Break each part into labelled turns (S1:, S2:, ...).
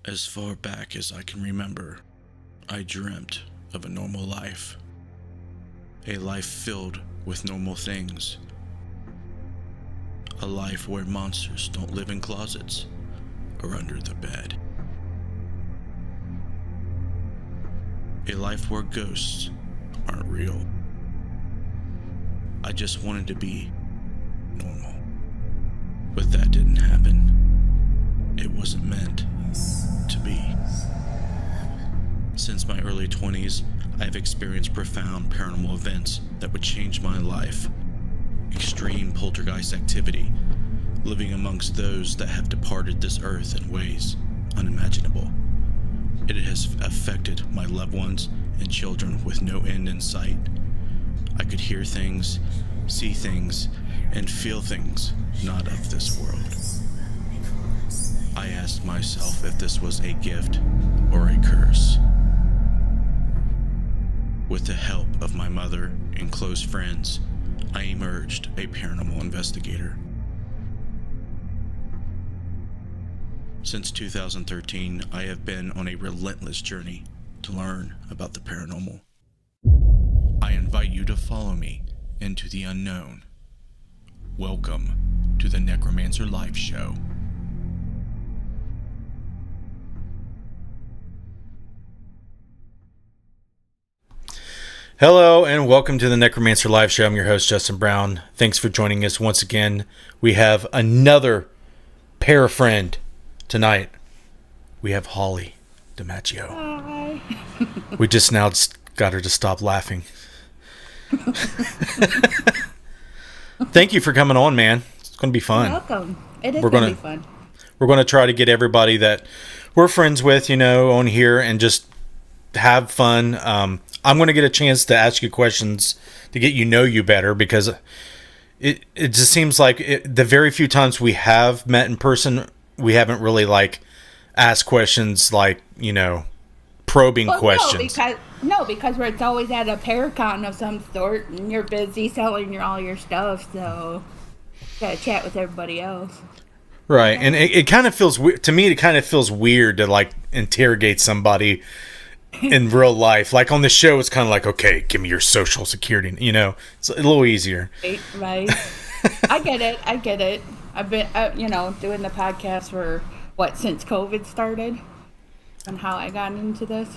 S1: As far back as I can remember, I dreamt of a normal life. A life filled with normal things. A life where monsters don't live in closets or under the bed. A life where ghosts aren't real. I just wanted to be normal. But that didn't happen. It wasn't meant to be. Since my early 20s, I've experienced profound paranormal events that would change my life. Extreme poltergeist activity, living amongst those that have departed this earth in ways unimaginable. It has affected my loved ones and children with no end in sight. I could hear things, see things, and feel things not of this world. I asked myself if this was a gift or a curse. With the help of my mother and close friends, I emerged a paranormal investigator. Since 2013, I have been on a relentless journey to learn about the paranormal. I invite you to follow me into the unknown. Welcome to the NECROMACER Live Show.
S2: Hello and welcome to the NECROMACER Live Show. I'm your host, Justin Brown. Thanks for joining us once again. We have another para-friend tonight. We have Hollie DiMaggio.
S3: Hi.
S2: We just now got her to stop laughing. Thank you for coming on, man. It's going to be fun.
S3: You're welcome. It is going to be fun.
S2: We're going to try to get everybody that we're friends with, on here and just have fun. I'm going to get a chance to ask you questions to get you better, because it just seems like the very few times we have met in person, we haven't really asked questions probing questions.
S3: Because it's always at a paracon of some sort, and you're busy selling all your stuff, so gotta chat with everybody else.
S2: Right, and it kind of feels weird to me. It kind of feels weird to interrogate somebody in real life. On the show, it's kind of okay, give me your social security. It's a little easier.
S3: Right. I get it. I've been, doing the podcast for since COVID started, and how I got into this.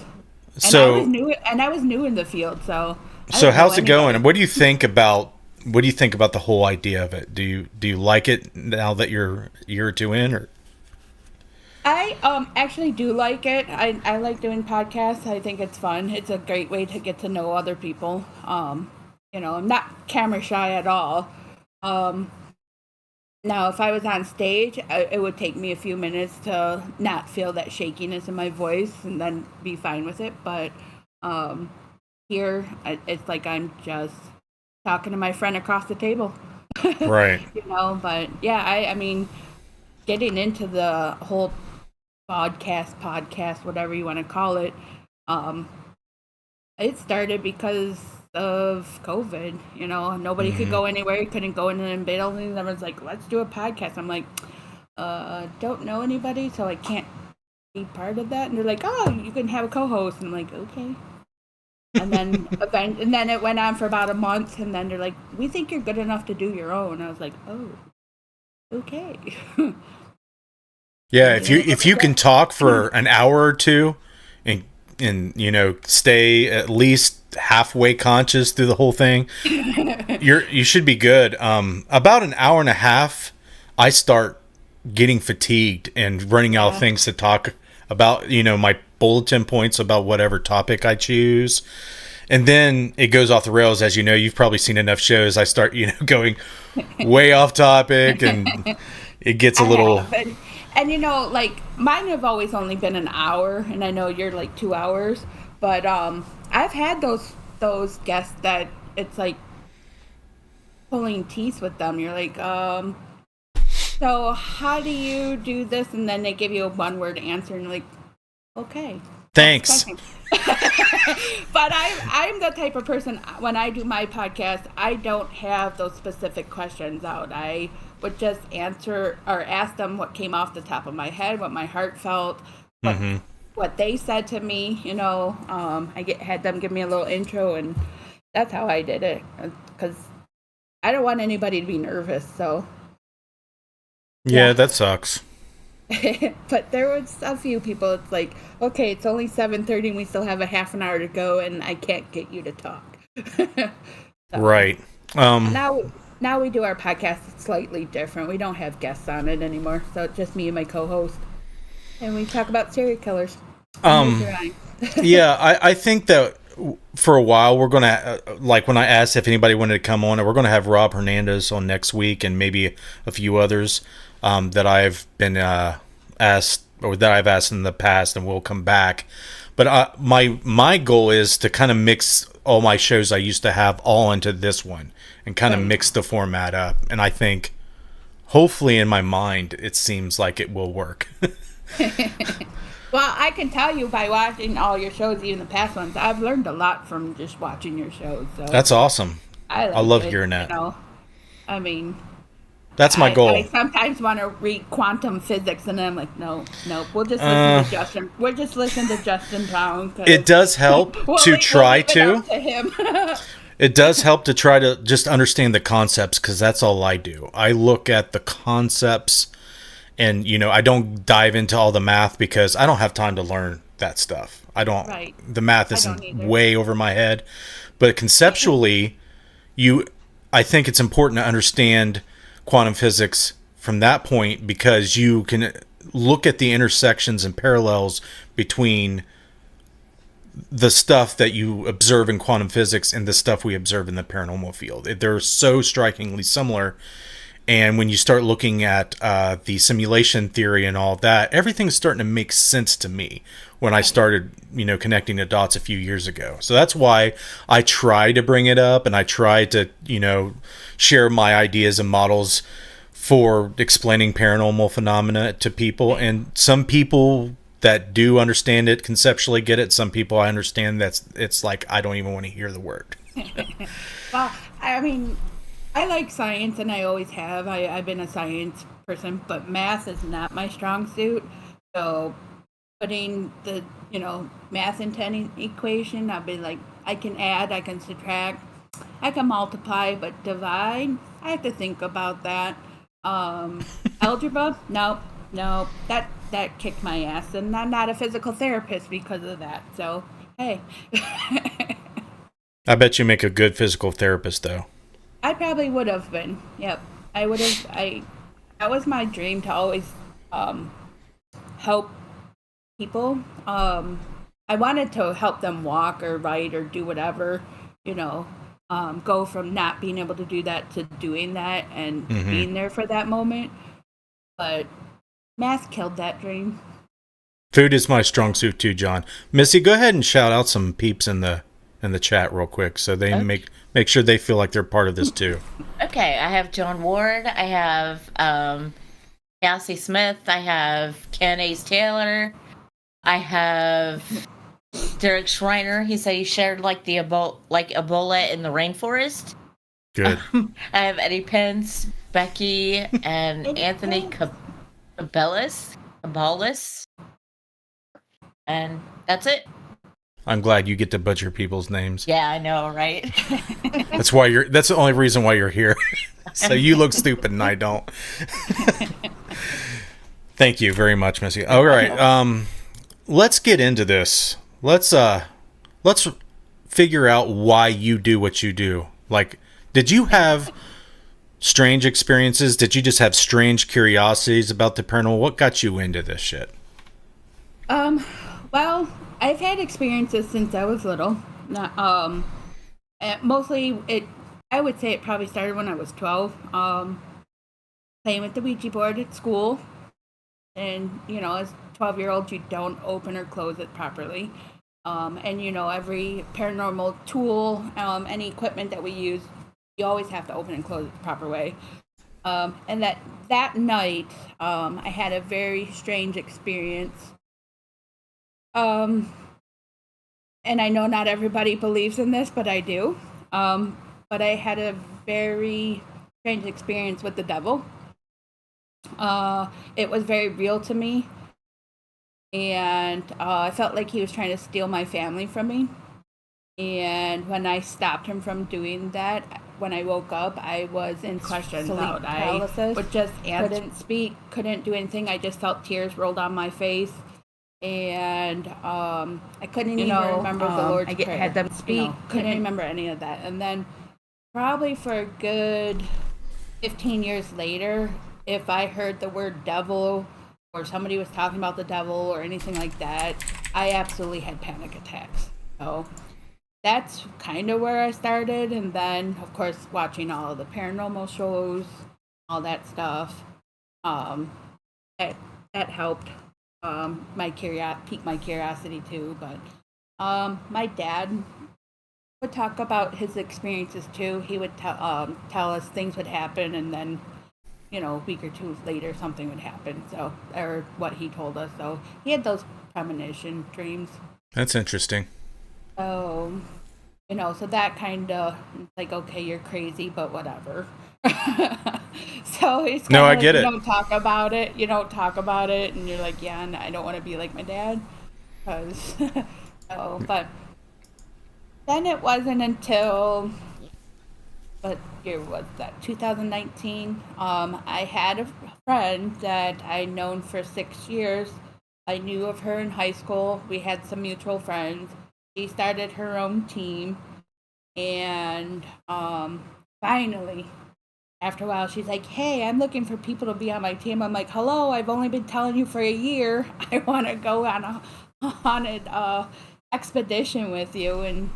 S3: And I was new in the field, so.
S2: So how's it going? And what do you think about the whole idea of it? Do you like it now that you're a year or two in, or?
S3: I actually do like it. I like doing podcasts. I think it's fun. It's a great way to get to know other people. I'm not camera shy at all. Now, if I was on stage, it would take me a few minutes to not feel that shakiness in my voice and then be fine with it. But here, it's like I'm just talking to my friend across the table.
S2: Right.
S3: But yeah, I mean, getting into the whole podcast, whatever you want to call it, it started because of COVID. Nobody could go anywhere, couldn't go into the buildings. Everyone's like, let's do a podcast. I'm like, don't know anybody, so I can't be part of that. And they're like, oh, you can have a co-host. And I'm like, okay. And then it went on for about a month, and then they're like, we think you're good enough to do your own. I was like, oh, okay.
S2: Yeah, if you can talk for an hour or two and stay at least halfway conscious through the whole thing, you should be good. About an hour and a half, I start getting fatigued and running out of things to talk about, my bulletin points about whatever topic I choose. And then it goes off the rails. As you've probably seen enough shows. I start, going way off topic, and it gets a little...
S3: And mine have always only been an hour, and I know you're 2 hours, but I've had those guests that it's like pulling teeth with them. You're like, so how do you do this? And then they give you a one-word answer, and you're like, okay.
S2: Thanks.
S3: But I'm the type of person, when I do my podcast, I don't have those specific questions out. I would just answer or ask them what came off the top of my head, what my heart felt, what
S2: Mm-hmm.
S3: what they said to me. Had them give me a little intro, and that's how I did it. Because I don't want anybody to be nervous. So
S2: Yeah,
S3: yeah.
S2: that sucks.
S3: But there was a few people. It's like, okay, it's only 7:30, and we still have a half an hour to go, and I can't get you to talk. So,
S2: Right.
S3: now we do our podcast slightly different. We don't have guests on it anymore, so it's just me and my co-host, and we talk about serial killers.
S2: Yeah, I think that for a while we're gonna like when I asked if anybody wanted to come on, we're gonna have Rob Hernandez on next week and maybe a few others that I've been asked or that I've asked in the past, and we'll come back. But my goal is to kind of mix all my shows I used to have all into this one and kind of mix the format up. And I think, hopefully, in my mind, it seems like it will work.
S3: Well, I can tell you by watching all your shows, even the past ones, I've learned a lot from just watching your shows. So
S2: That's awesome.
S3: I
S2: love hearing that.
S3: I mean,
S2: that's my goal.
S3: I sometimes want to read quantum physics, and then I'm like, no, we'll just listen to Justin. We'll just listen to Justin Brown.
S2: It does help to try to.
S3: Him.
S2: It does help to try to just understand the concepts, because that's all I do. I look at the concepts, and I don't dive into all the math because I don't have time to learn that stuff. I don't. Right. The math isn't way over my head, but conceptually, I think it's important to understand quantum physics from that point, because you can look at the intersections and parallels between the stuff that you observe in quantum physics and the stuff we observe in the paranormal field. They're so strikingly similar. And when you start looking at the simulation theory and all that, everything's starting to make sense to me when I started, connecting the dots a few years ago. So that's why I try to bring it up, and I try to, share my ideas and models for explaining paranormal phenomena to people. And some people that do understand it conceptually get it. Some people I understand it's like I don't even want to hear the word.
S3: Well, I mean, I like science, and I always have. I've been a science person, but math is not my strong suit. So putting the math into any equation, I'll be like, I can add, I can subtract, I can multiply, but divide, I have to think about that. Algebra, no, that kicked my ass, and I'm not a physical therapist because of that. So hey.
S2: I bet you make a good physical therapist, though.
S3: I probably would have been. Yep. I would have. That was my dream, to always help people. I wanted to help them walk or write or do whatever, go from not being able to do that to doing that and being there for that moment. But math killed that dream.
S2: Food is my strong suit too, John. Missy, go ahead and shout out some peeps in the chat real quick, so they make sure they feel like they're part of this too.
S4: Okay, I have John Ward, I have Cassie Smith, I have Ken Ace Taylor, I have Derek Schreiner. He said he shared like Ebola in the rainforest.
S2: Good.
S4: I have Eddie Pence, Becky, and Anthony Cabellis, and that's it.
S2: I'm glad you get to butcher people's names.
S4: Yeah, I know, right?
S2: That's the only reason why you're here. So you look stupid and I don't. Thank you very much, Missy. All right. Let's get into this. Let's figure out why you do what you do. Like, did you have strange experiences? Did you just have strange curiosities about the paranormal? What got you into this shit?
S3: Well, I've had experiences since I was little. Not, mostly I would say it probably started when I was 12. Playing with the Ouija board at school. And, as a 12-year-old, you don't open or close it properly. And, every paranormal tool, any equipment that we use, you always have to open and close it the proper way. And that night, I had a very strange experience. And I know not everybody believes in this, but I do. But I had a very strange experience with the devil. It was very real to me. and I felt like he was trying to steal my family from me. And when I stopped him from doing that, when I woke up, I was in sleep paralysis. I would just couldn't speak, couldn't do anything. I just felt tears roll down my face, and I couldn't even remember the Lord's Prayer. Had them speak, couldn't remember any of that. And then probably for a good 15 years later, if I heard the word devil or somebody was talking about the devil or anything like that, I absolutely had panic attacks. So that's kind of where I started. And then, of course, watching all of the paranormal shows, all that stuff, that helped pique my curiosity too. But my dad would talk about his experiences too. He would tell us things would happen, and then a week or two later something would happen. So, or what he told us. So he had those premonition dreams.
S2: That's interesting.
S3: So, so that kind of like, okay, you're crazy, but whatever. So it's
S2: no, I
S3: like
S2: get it.
S3: You don't talk about it. You don't talk about it, and you're like, yeah, I don't want to be like my dad, because. But then it wasn't until, what year was that? 2019. I had a friend that I'd known for 6 years. I knew of her in high school. We had some mutual friends. She started her own team, and finally, after a while, she's like, "Hey, I'm looking for people to be on my team." I'm like, "Hello, I've only been telling you for a year. I want to go on an expedition with you." And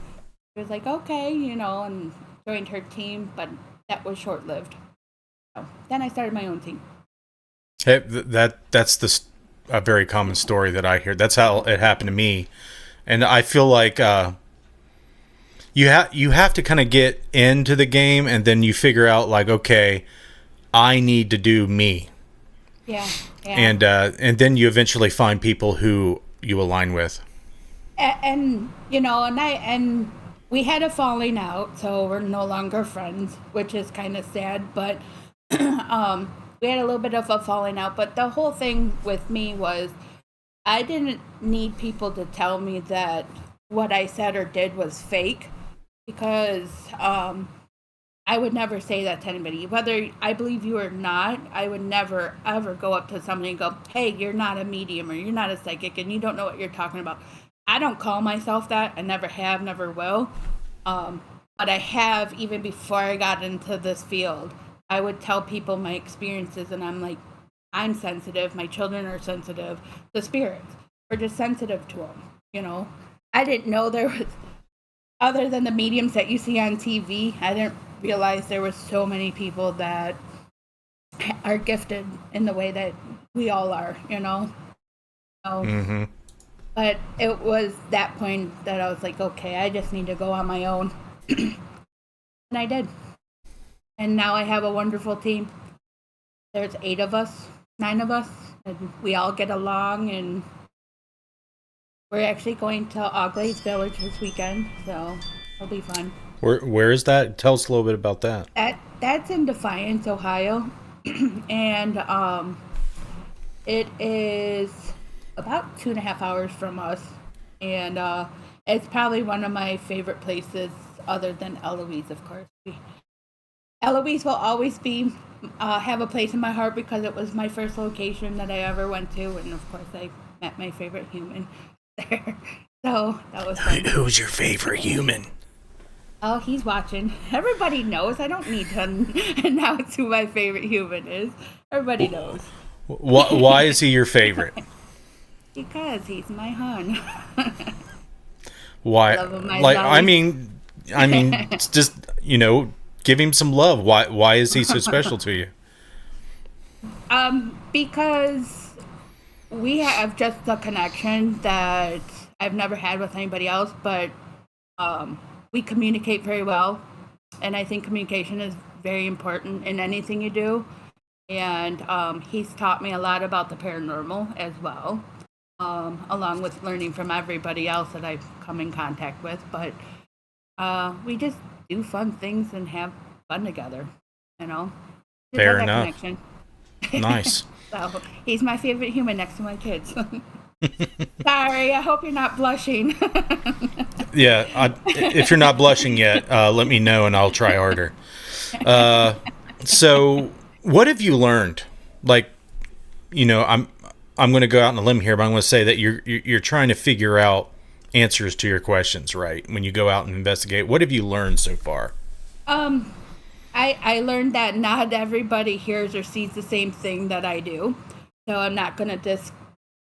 S3: she was like, "Okay," and joined her team, but that was short-lived. So then I started my own team.
S2: Hey, that's a very common story that I hear. That's how it happened to me. And I feel like you have to kind of get into the game, and then you figure out like, okay, I need to do me.
S3: Yeah.
S2: And then you eventually find people who you align with.
S3: And we had a falling out, so we're no longer friends, which is kind of sad. But we had a little bit of a falling out. But the whole thing with me was, I didn't need people to tell me that what I said or did was fake, because I would never say that to anybody. Whether I believe you or not, I would never, ever go up to somebody and go, "Hey, you're not a medium, or you're not a psychic, and you don't know what you're talking about." I don't call myself that. I never have, never will. But I have, even before I got into this field. I would tell people my experiences, and I'm like, I'm sensitive. My children are sensitive. The spirits are just sensitive to them. I didn't know there was, other than the mediums that you see on TV, I didn't realize there was so many people that are gifted in the way that we all are, So,
S2: Mm-hmm.
S3: But it was that point that I was like, okay, I just need to go on my own. And I did. And now I have a wonderful team. There's 9 of us, and we all get along, and we're actually going to Augley's Village this weekend, so it'll be fun.
S2: Where is that? Tell us a little bit about that.
S3: That's in Defiance, Ohio, and it is about 2.5 hours from us, and it's probably one of my favorite places, other than Eloise, of course. Eloise will always be have a place in my heart, because it was my first location that I ever went to, and of course I met my favorite human there. So that was fun.
S2: Who's your favorite human?
S3: Oh, he's watching. Everybody knows. I don't need to announce who my favorite human is. Everybody knows.
S2: Why is he your favorite?
S3: Because he's my hun.
S2: Why?
S3: Love of my
S2: like,
S3: life.
S2: I mean, it's just, give him some love. Why is he so special to you?
S3: Because we have just a connection that I've never had with anybody else, but we communicate very well, and I think communication is very important in anything you do. And he's taught me a lot about the paranormal as well, along with learning from everybody else that I've come in contact with. But we just do fun things and have fun together, Just
S2: Fair
S3: have that
S2: enough.
S3: connection.
S2: Nice.
S3: So he's my favorite human next to my kids. Sorry, I hope you're not blushing.
S2: Yeah, if you're not blushing yet, let me know and I'll try harder. So, what have you learned? Like, I'm going to go out on a limb here, but I'm going to say that you're trying to figure out answers to your questions, right? When you go out and investigate, what have you learned so far?
S3: I learned that not everybody hears or sees the same thing that I do, so I'm not going to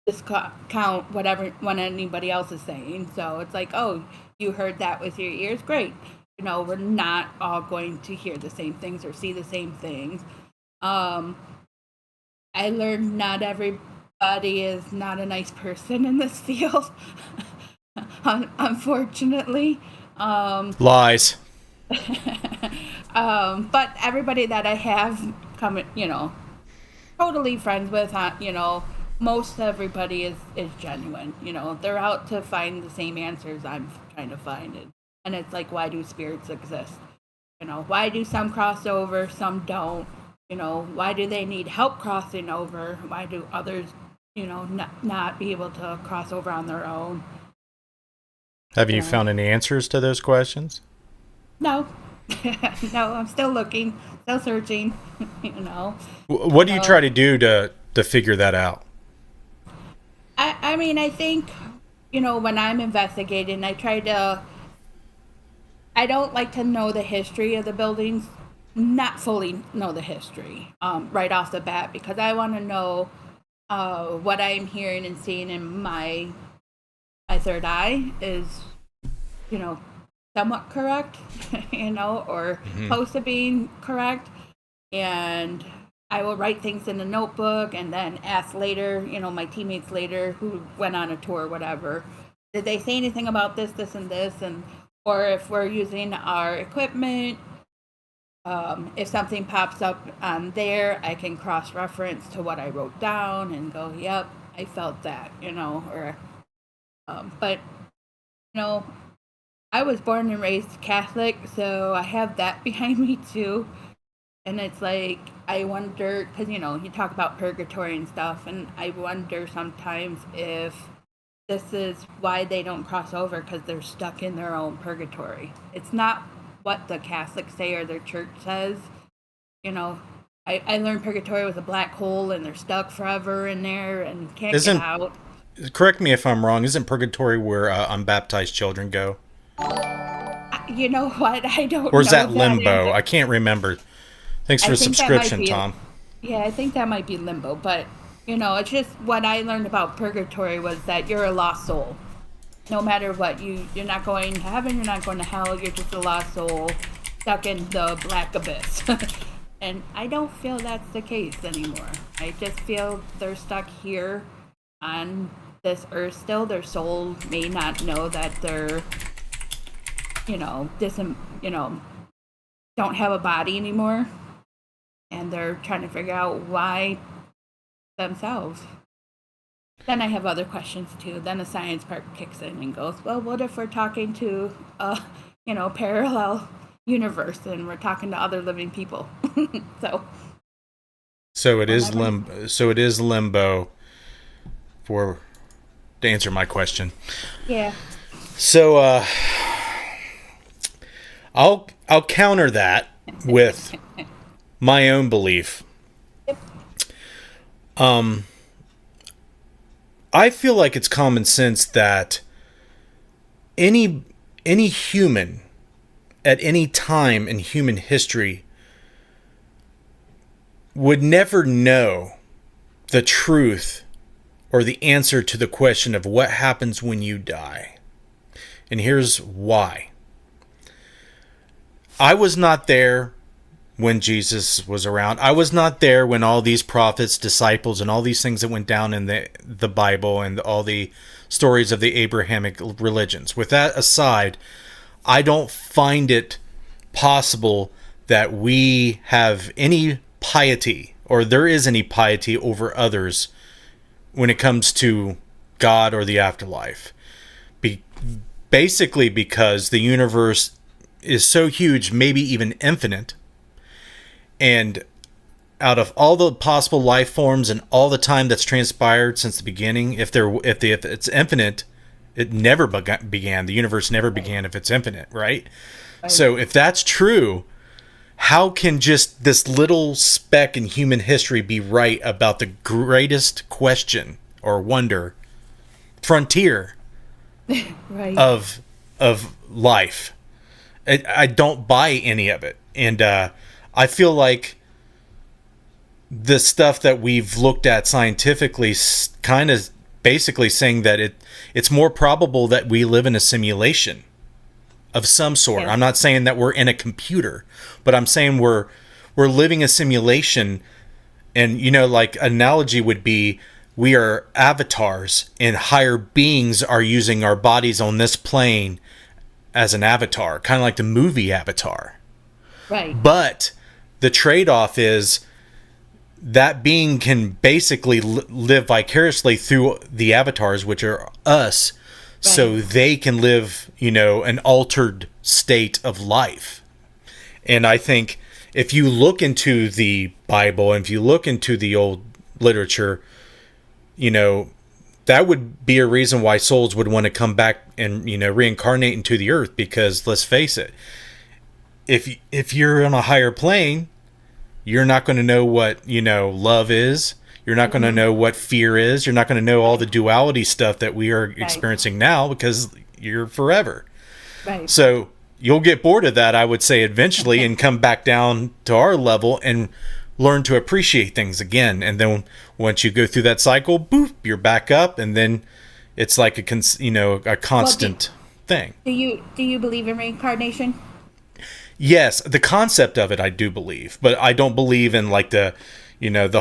S3: discount what anybody else is saying. So it's like, oh, you heard that with your ears, great. We're not all going to hear the same things or see the same things. I learned not everybody is not a nice person in this field. Unfortunately.
S2: Lies.
S3: But everybody that I have come, totally friends with, most everybody is genuine. They're out to find the same answers I'm trying to find. And it's like, why do spirits exist? Why do some cross over, some don't? Why do they need help crossing over? Why do others, not be able to cross over on their own?
S2: Have you found any answers to those questions?
S3: No. No, I'm still looking, still searching,
S2: What do you try to do to figure that out?
S3: I mean, I think, when I'm investigating, I don't like to know the history of the buildings, not fully know the history right off the bat, because I want to know what I'm hearing and seeing in my third eye is, somewhat correct, or close to being correct. And I will write things in a notebook and then ask later, my teammates later who went on a tour or whatever, did they say anything about this, and this? Or if we're using our equipment, if something pops up on there, I can cross-reference to what I wrote down and go, yep, I felt that, but, I was born and raised Catholic, so I have that behind me too. And it's like, I wonder, because, you talk about purgatory and stuff, and I wonder sometimes if this is why they don't cross over, because they're stuck in their own purgatory. It's not what the Catholics say or their church says. I learned purgatory was a black hole and they're stuck forever in there and can't get out.
S2: Correct me if I'm wrong, isn't purgatory where unbaptized children go?
S3: You know what? I don't know.
S2: Or is that limbo? I can't remember. Thanks for the subscription, Tom.
S3: Yeah, I think that might be limbo. But, it's just what I learned about purgatory was that you're a lost soul. No matter what, you're not going to heaven, you're not going to hell, you're just a lost soul stuck in the black abyss. And I don't feel that's the case anymore. I just feel they're stuck here on this earth still. Their soul may not know that they're don't have a body anymore, and they're trying to figure out why themselves. Then I have other questions too. Then the science part kicks in and goes, well, what if we're talking to a parallel universe and we're talking to other living people? So it is limbo.
S2: So it is limbo to answer my question.
S3: Yeah.
S2: So I'll counter that with my own belief.
S3: Yep.
S2: I feel like it's common sense that any human at any time in human history would never know the truth or the answer to the question of what happens when you die. And here's why. I was not there when Jesus was around. I was not there when all these prophets, disciples, and all these things that went down in the Bible and all the stories of the Abrahamic religions. With that aside, I don't find it possible that we have any piety, or there is any piety over others when it comes to God or the afterlife. Basically because the universe is so huge, maybe even infinite, and out of all the possible life forms and all the time that's transpired since the beginning, if it's infinite, it never began. The universe never began if it's infinite, right? So if that's true, how can just this little speck in human history be right about the greatest question or wonder, frontier
S3: Right.
S2: of life? I don't buy any of it, and I feel like the stuff that we've looked at scientifically kind of basically saying that it's more probable that we live in a simulation of some sort.
S3: Yeah.
S2: I'm not saying that we're in a computer, but I'm saying we're living a simulation. And like analogy would be, we are avatars and higher beings are using our bodies on this plane as an avatar, kind of like the movie Avatar.
S3: Right.
S2: But the trade-off is that being can basically live vicariously through the avatars, which are us, so they can live, an altered state of life. And I think if you look into the Bible and if you look into the old literature, that would be a reason why souls would want to come back and, reincarnate into the earth, because let's face it, if you're on a higher plane, you're not going to know what, love is. You're not going to know what fear is. You're not going to know all the duality stuff that we are experiencing now, because you're forever.
S3: Right.
S2: So you'll get bored of that, I would say, eventually, and come back down to our level and learn to appreciate things again. And then once you go through that cycle, boop, you're back up, and then it's like a constant thing.
S3: Do you believe in reincarnation?
S2: Yes, the concept of it I do believe, but I don't believe in like the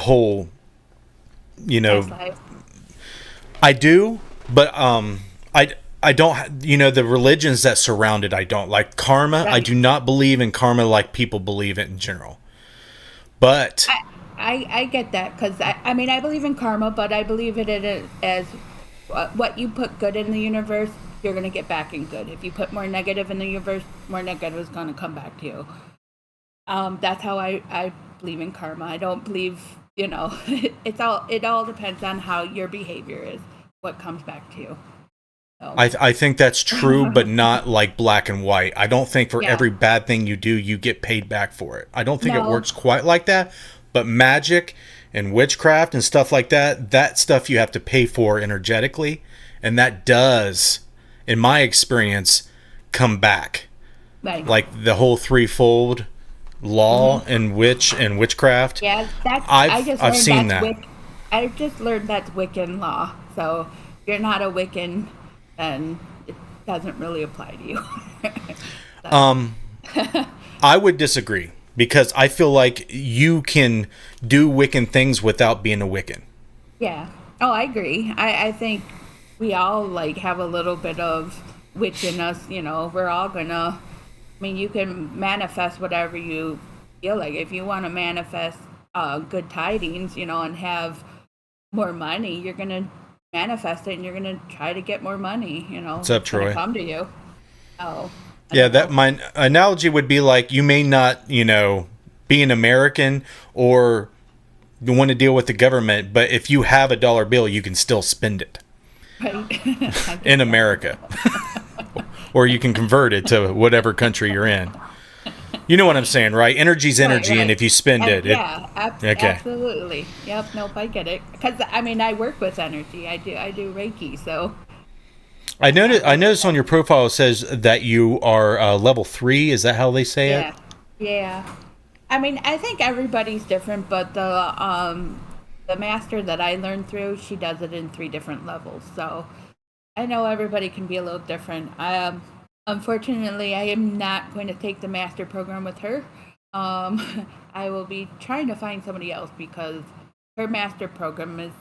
S2: whole,
S3: Past life.
S2: I do, but I don't, the religions that surround it, I don't like karma. I do not believe in karma like people believe it in general. But
S3: I get that, because I mean, I believe in karma, but I believe it as what you put good in the universe, you're going to get back in good. If you put more negative in the universe, more negative is going to come back to you. That's how I believe in karma. I don't believe, it all depends on how your behavior is, what comes back to you. So.
S2: I think that's true, but not like black and white. I don't think for every bad thing you do, you get paid back for it. I don't think it works quite like that. But magic and witchcraft and stuff like that stuff you have to pay for energetically. And that does, in my experience, come back.
S3: Right.
S2: Like the whole threefold law and witchcraft.
S3: Yeah,
S2: I've seen that.
S3: I just learned that's Wiccan law. So if you're not a Wiccan, then it doesn't really apply to you.
S2: I would disagree, because I feel like you can do Wiccan things without being a Wiccan.
S3: Yeah. Oh, I agree. I think we all have a little bit of witch in us. We're all gonna. I mean, you can manifest whatever you feel like. If you want to manifest good tidings, and have more money, you're gonna manifest it, and you're gonna try to get more money.
S2: What's up, Troy?
S3: Come to you. Oh.
S2: Yeah, that my analogy would be like, you may not, be an American or want to deal with the government, but if you have a dollar bill, you can still spend it.
S3: Right.
S2: In America. Or you can convert it to whatever country you're in. You know what I'm saying, right? Energy's energy, right. And if you spend it...
S3: Absolutely. Yep, nope, I get it. Because, I mean, I work with energy. I do Reiki, so... I
S2: noticed on your profile it says that you are level 3. Is that how they say it?
S3: Yeah. I mean, I think everybody's different, but the master that I learned through, she does it in 3 different levels. So I know everybody can be a little different. Unfortunately, I am not going to take the master program with her. I will be trying to find somebody else, because her master program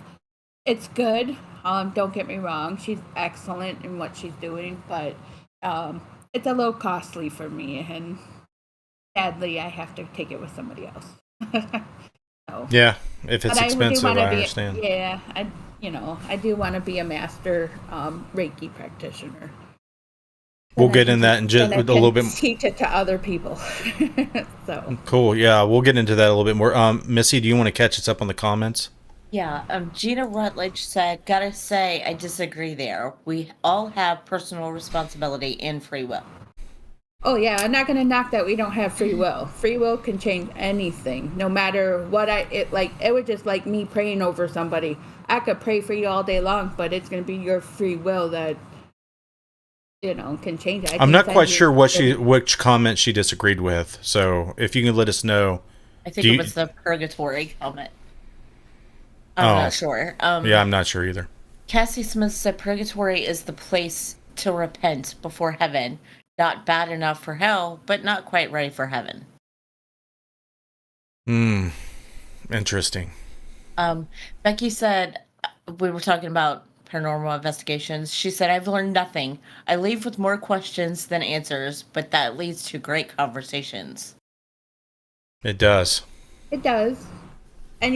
S3: it's good. Don't get me wrong. She's excellent in what she's doing, but it's a little costly for me, and sadly, I have to take it with somebody else. So,
S2: yeah, if it's expensive, I understand.
S3: I do want to be a master Reiki practitioner.
S2: We'll get in that in just
S3: then I
S2: a little
S3: can
S2: bit.
S3: teach it to other people. So
S2: Cool. Yeah, we'll get into that a little bit more. Missy, do you want to catch us up on the comments?
S4: Yeah, Gina Rutledge said, gotta say, I disagree there. We all have personal responsibility and free will.
S3: oh yeah, I'm not gonna knock that we don't have free will. Free will can change anything, no matter what it would just like me praying over somebody. I could pray for you all day long, but it's gonna be your free will that can change it.
S2: I'm not quite sure which comment she disagreed with. So if you can let us know.
S4: I think it was the purgatory comment. I'm not sure.
S2: Yeah, I'm not sure either.
S4: Cassie Smith said purgatory is the place to repent before heaven. Not bad enough for hell, but not quite ready for heaven.
S2: Interesting.
S4: Becky said, we were talking about paranormal investigations. She said, I've learned nothing. I leave with more questions than answers, but that leads to great conversations.
S2: It does.
S3: It does. And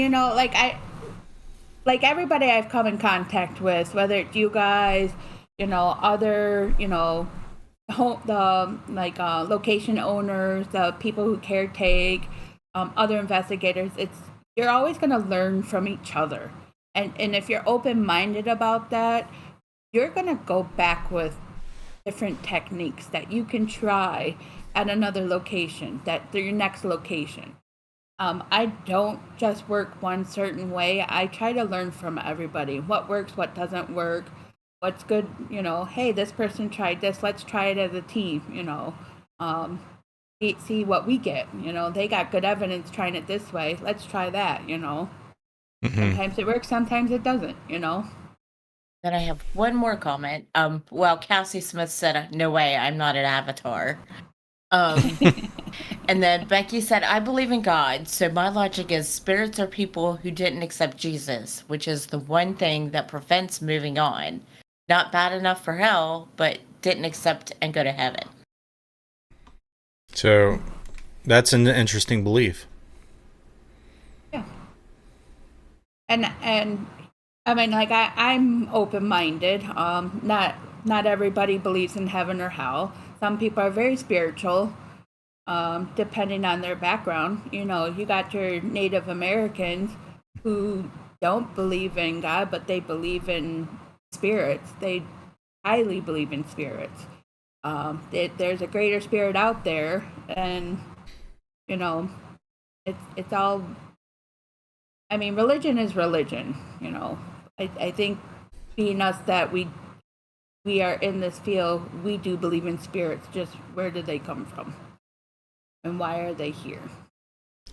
S3: like everybody I've come in contact with, whether it's you guys, other, location owners, the people who caretake, other investigators, you're always going to learn from each other. And if you're open-minded about that, you're going to go back with different techniques that you can try at another location, your next location. I don't just work one certain way. I try to learn from everybody. What works, what doesn't work, what's good, hey, this person tried this, let's try it as a team, see what we get, they got good evidence trying it this way, let's try that, Sometimes it works, sometimes it doesn't,
S4: Then I have one more comment. Cassie Smith said, no way, I'm not an avatar. And then Becky said, I believe in God, so my logic is spirits are people who didn't accept Jesus, which is the one thing that prevents moving on. Not bad enough for hell, but didn't accept and go to heaven.
S2: So that's an interesting belief.
S3: Yeah. And I mean, like, I'm open-minded. Not everybody believes in heaven or hell. Some people are very spiritual, depending on their background. You got your Native Americans who don't believe in God, but they believe in spirits. They highly believe in spirits. There's a greater spirit out there, and it's all. I mean, religion is religion. I think being us that we are in this field, we do believe in spirits. Just where did they come from, and why are they here?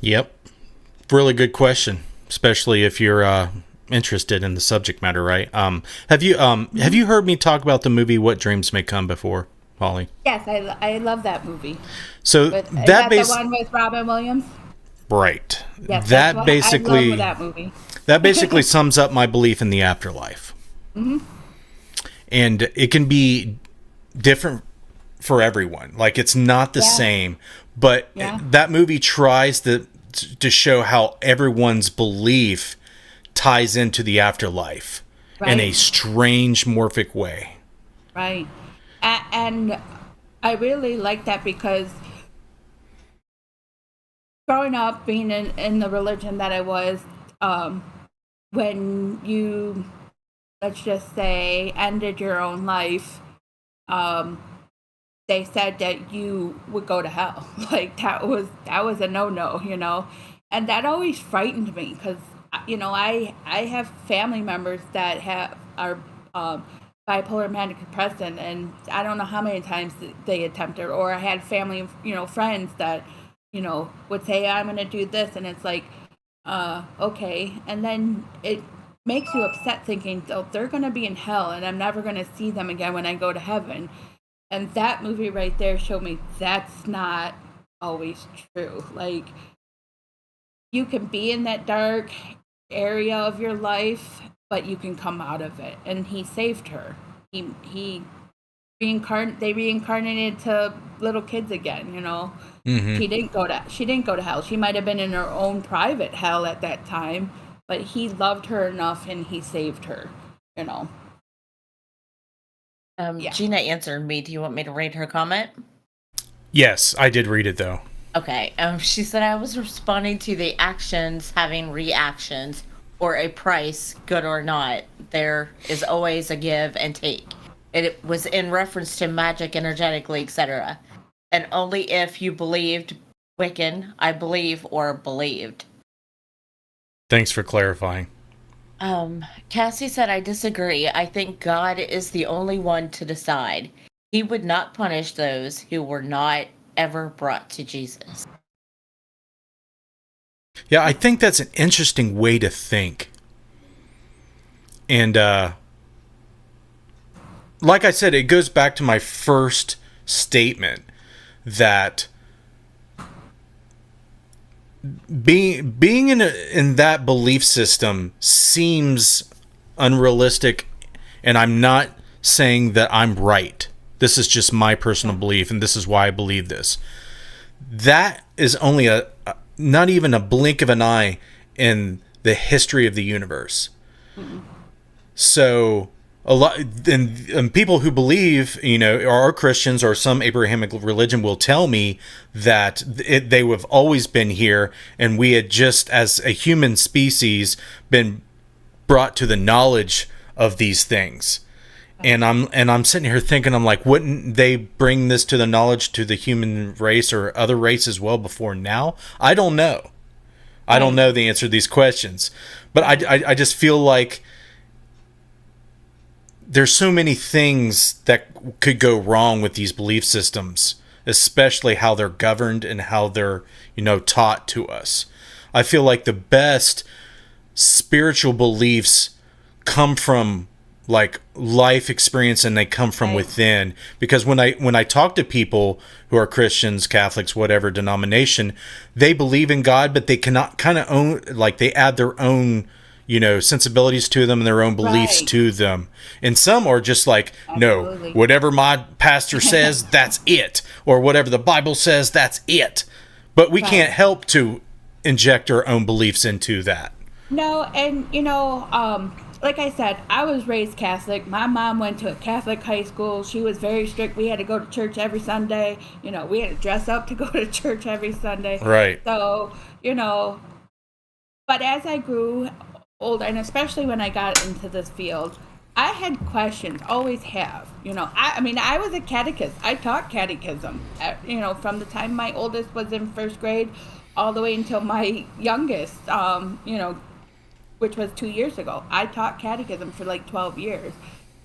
S2: Yep, really good question, especially if you're interested in the subject matter, right? Have you heard me talk about the movie What Dreams May Come before, Holly?
S3: Yes, I love that movie.
S2: So
S3: Is that the one with Robin Williams?
S2: Right.
S3: Yes,
S2: that
S3: I
S2: basically
S3: love that movie.
S2: That basically sums up my belief in the afterlife.
S3: Mm-hmm.
S2: And it can be different for everyone. Like, it's not the same, but that movie tries to show how everyone's belief ties into the afterlife in a strange, morphic way.
S3: Right. And I really like that because growing up, being in the religion that I was, when you, let's just say, ended your own life, they said that you would go to hell. Like, that was a no-no, and that always frightened me because, I have family members that are bipolar manic depressant, and I don't know how many times they attempted, or I had family, friends that, would say, I'm going to do this, and it's like, okay, and then it makes you upset thinking, oh, they're going to be in hell, and I'm never going to see them again when I go to heaven. And that movie right there showed me that's not always true. Like, you can be in that dark area of your life, but you can come out of it. And he saved her. They reincarnated to little kids again, Mm-hmm. She didn't go to hell. She might have been in her own private hell at that time, but he loved her enough and he saved her, Yeah.
S4: Gina answered me. Do you want me to read her comment?
S2: Yes, I did read it though.
S4: Okay. She said I was responding to the actions having reactions or a price, good or not. There is always a give and take. It was in reference to magic, energetically, etc. And only if you believed Wiccan, I believe, or believed.
S2: Thanks for clarifying.
S4: Cassie said, I disagree. I think God is the only one to decide. He would not punish those who were not ever brought to Jesus.
S2: Yeah, I think that's an interesting way to think. And like I said, it goes back to my first statement that being in that belief system seems unrealistic, and I'm not saying that I'm right. This is just my personal belief, and this is why I believe this. That is only not even a blink of an eye in the history of the universe. Mm-hmm. So a lot, and people who believe, or are Christians or some Abrahamic religion will tell me that they have always been here, and we had just, as a human species, been brought to the knowledge of these things. And I'm sitting here thinking, I'm like, wouldn't they bring this to the knowledge to the human race or other races well before now? I don't know. I don't know the answer to these questions, but I just feel like there's so many things that could go wrong with these belief systems, especially how they're governed and how they're, taught to us. I feel like the best spiritual beliefs come from like life experience, and they come from within. Because when I talk to people who are Christians, Catholics, whatever denomination, they believe in God, but they cannot kind of own, like they add their own sensibilities to them and their own beliefs to them. And some are just like,
S3: Absolutely.
S2: No, whatever my pastor says, that's it. Or whatever the Bible says, that's it. But we can't help to inject our own beliefs into that.
S3: No, and like I said, I was raised Catholic. My mom went to a Catholic high school. She was very strict. We had to go to church every Sunday. We had to dress up to go to church every Sunday.
S2: Right.
S3: So, but as I grew older, and especially when I got into this field, I had questions, always have. I was a catechist. I taught catechism, from the time my oldest was in first grade all the way until my youngest, which was 2 years ago. I taught catechism for like 12 years.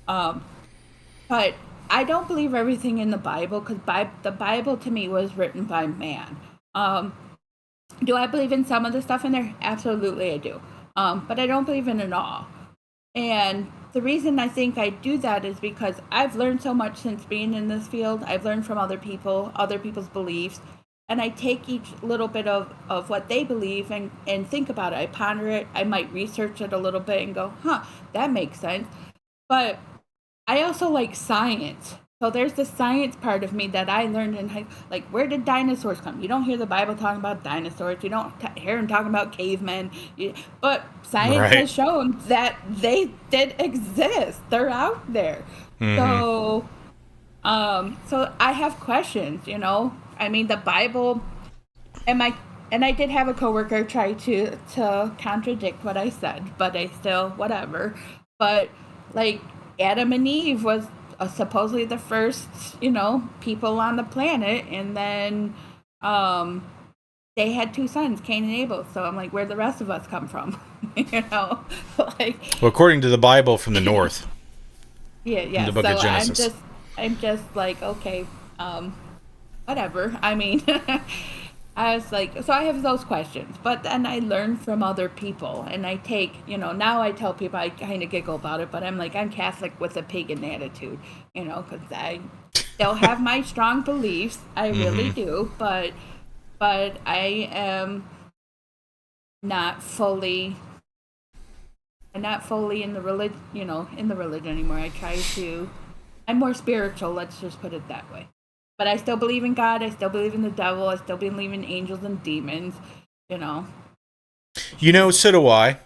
S3: But I don't believe everything in the Bible, because the Bible to me was written by man. Do I believe in some of the stuff in there? Absolutely I do. But I don't believe in it all. And the reason I think I do that is because I've learned so much since being in this field. I've learned from other people, other people's beliefs. And I take each little bit of what they believe and think about it. I ponder it. I might research it a little bit and go, that makes sense. But I also like science. So there's the science part of me that I learned in high, like, where did dinosaurs come? You don't hear the Bible talking about dinosaurs. You don't hear them talking about cavemen. But science has shown that they did exist. They're out there. Mm-hmm. So I have questions, the Bible, and I did have a coworker try to contradict what I said, but I still, whatever. But like Adam and Eve was supposedly the first, people on the planet, and then they had two sons, Cain and Abel. So I'm like, where'd the rest of us come from?
S2: Well, according to the Bible, from the north.
S3: Yeah.
S2: The book of Genesis.
S3: I'm just like, okay, whatever. I was like, so I have those questions, but then I learn from other people, and I take, now I tell people, I kind of giggle about it, but I'm like, I'm Catholic with a pagan attitude, because I still have my strong beliefs. I really do, but I am not fully in the religion, in the religion anymore. I'm more spiritual, let's just put it that way. But I still believe in God. I still believe in the devil. I still believe in angels and demons,
S2: so do I.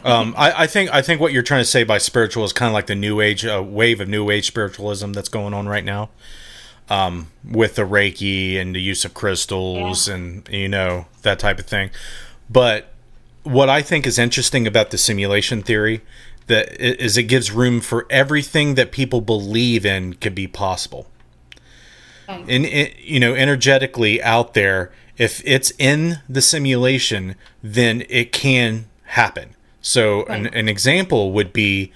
S2: I think what you're trying to say by spiritual is kind of like the new age wave of new age spiritualism that's going on right now, with the Reiki and the use of crystals and that type of thing. But what I think is interesting about the simulation theory is it gives room for everything that people believe in could be possible.
S3: Right.
S2: And energetically out there, if it's in the simulation, then it can happen. So
S3: Right.
S2: an example would be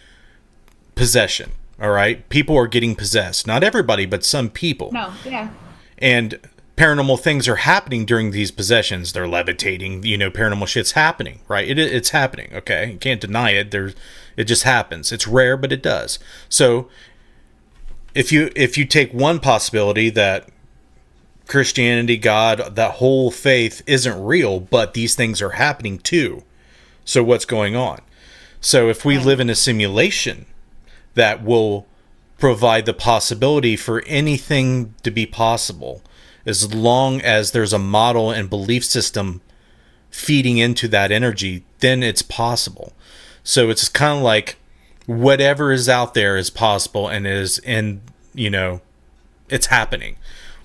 S2: possession. All right, people are getting possessed. Not everybody, but some people.
S3: No, yeah.
S2: And paranormal things are happening during these possessions. They're levitating. Paranormal shit's happening, right? It's happening. Okay, you can't deny it. It just happens. It's rare, but it does. So if you take one possibility that Christianity, God, that whole faith isn't real, but these things are happening too. So what's going on? So if we live in a simulation that will provide the possibility for anything to be possible, as long as there's a model and belief system feeding into that energy, then it's possible. So it's kind of like whatever is out there is possible and is in, it's happening,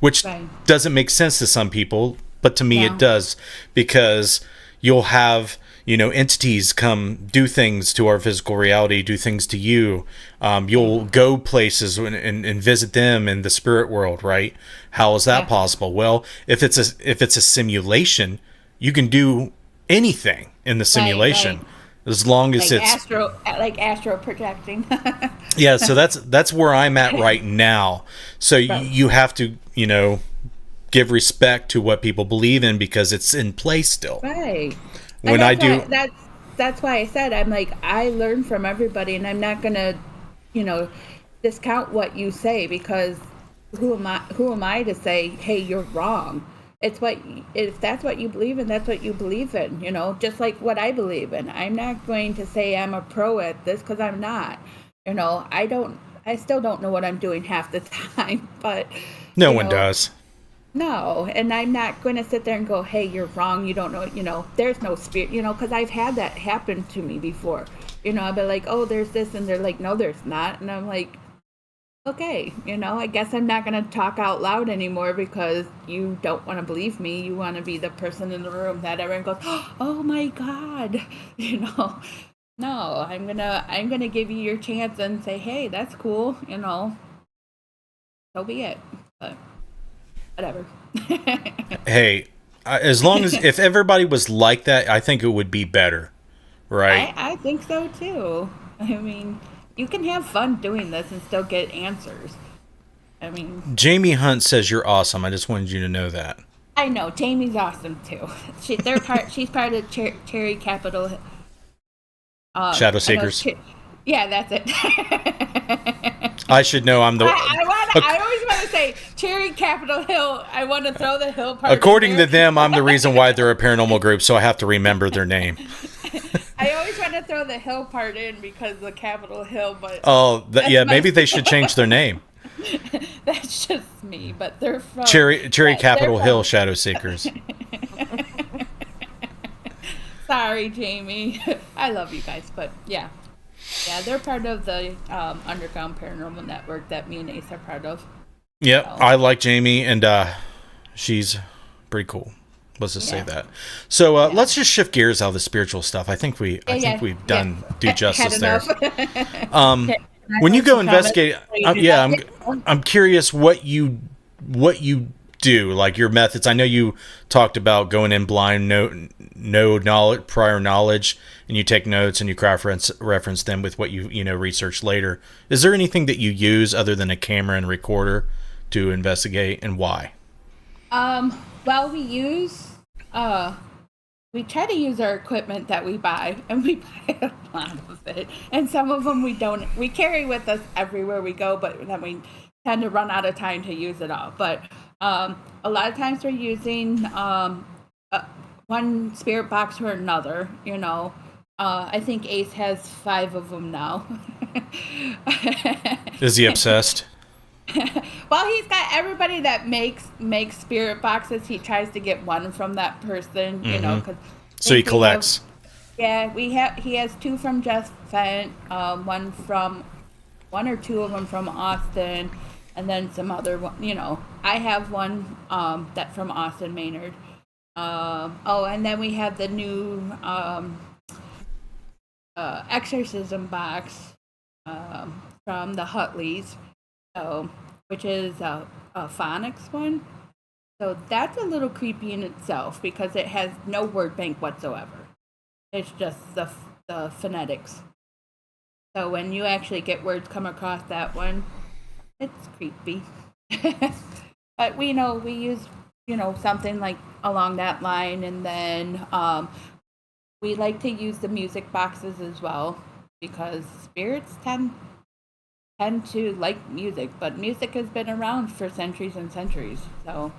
S2: which
S3: Right.
S2: doesn't make sense to some people, but to me
S3: No.
S2: it does, because you'll have entities come do things to our physical reality, do things to you. You'll go places and visit them in the spirit world, right? How is that
S3: Yeah.
S2: possible? Well, if it's a simulation, you can do anything in the simulation,
S3: right.
S2: as long as
S3: Like
S2: it's
S3: astro projecting.
S2: yeah. So that's where I'm at right now. So
S3: Right.
S2: you have to give respect to what people believe in, because it's in place still.
S3: Right.
S2: When
S3: And
S2: I
S3: that's
S2: do,
S3: why- that's why I said I'm like, I learn from everybody, and I'm not gonna, discount what you say, because who am I to say, hey, you're wrong? If that's what you believe in, that's what you believe in. Just like what I believe in. I'm not going to say I'm a pro at this, because I'm not. I still don't know what I'm doing half the time, but
S2: no
S3: you
S2: one
S3: know,
S2: does.
S3: No, and I'm not going to sit there and go, hey, you're wrong. You don't know, there's no spirit, because I've had that happen to me before. I'll be like, oh, there's this, and they're like, no, there's not. And I'm like, okay, I guess I'm not going to talk out loud anymore, because you don't want to believe me. You want to be the person in the room that everyone goes, oh my God, No, I'm gonna give you your chance and say, hey, that's cool, so be it. But whatever.
S2: Hey, as long as if everybody was like that, I think it would be better, right?
S3: I think so too. I mean, you can have fun doing this and still get answers. I mean,
S2: Jamie Hunt says you're awesome. I just wanted you to know that.
S3: I know Jamie's awesome too. She's part of Cherry Capital.
S2: Shadow
S3: I know
S2: Seekers.
S3: Yeah, that's it.
S2: I should know. I'm the.
S3: I always want to say Cherry Capitol Hill. I want to throw the hill part.
S2: According
S3: in
S2: to
S3: there.
S2: them, I'm the reason why they're a paranormal group, so I have to remember their name.
S3: I always want to throw the hill part in because the Capitol Hill, but
S2: Oh, yeah,
S3: my-
S2: maybe they should change their name.
S3: that's just me. But they're from
S2: Cherry
S3: they're
S2: Capitol
S3: from-
S2: Hill Shadow Seekers.
S3: Sorry, Jamie. I love you guys, but yeah, they're part of the Underground Paranormal Network that me and Ace are part of.
S2: Yep,
S3: So.
S2: I like Jamie, and she's pretty cool. Let's just say
S3: Yeah.
S2: that. So let's just shift gears out of the spiritual stuff. I think we've done do justice there. When you go investigate, I'm curious what you do, like your methods. I know you talked about going in blind, no knowledge, prior knowledge, and you take notes and you reference them with what you research later. Is there anything that you use other than a camera and recorder to investigate, and why?
S3: Well, we try to use our equipment that we buy, and we buy a lot of it. And some of them we carry with us everywhere we go, but then we tend to run out of time to use it all. But a lot of times we're using one spirit box or another, I think Ace has 5 of them now.
S2: Is he obsessed?
S3: Well, he's got everybody that makes spirit boxes. He tries to get one from that person, 'cause
S2: So he
S3: they
S2: collects.
S3: Yeah, he has two from Jeff Fent, one or two of them from Austin, and then some other one. I have one that from Austin, Maynard. And then we have the new exorcism box from the Hutleys, which is a phonics one. So that's a little creepy in itself because it has no word bank whatsoever. It's just the phonetics. So when you actually get words come across that one, it's creepy. But we use something like along that line, and then we like to use the music boxes as well because spirits tend to like music, but music has been around for centuries and centuries. So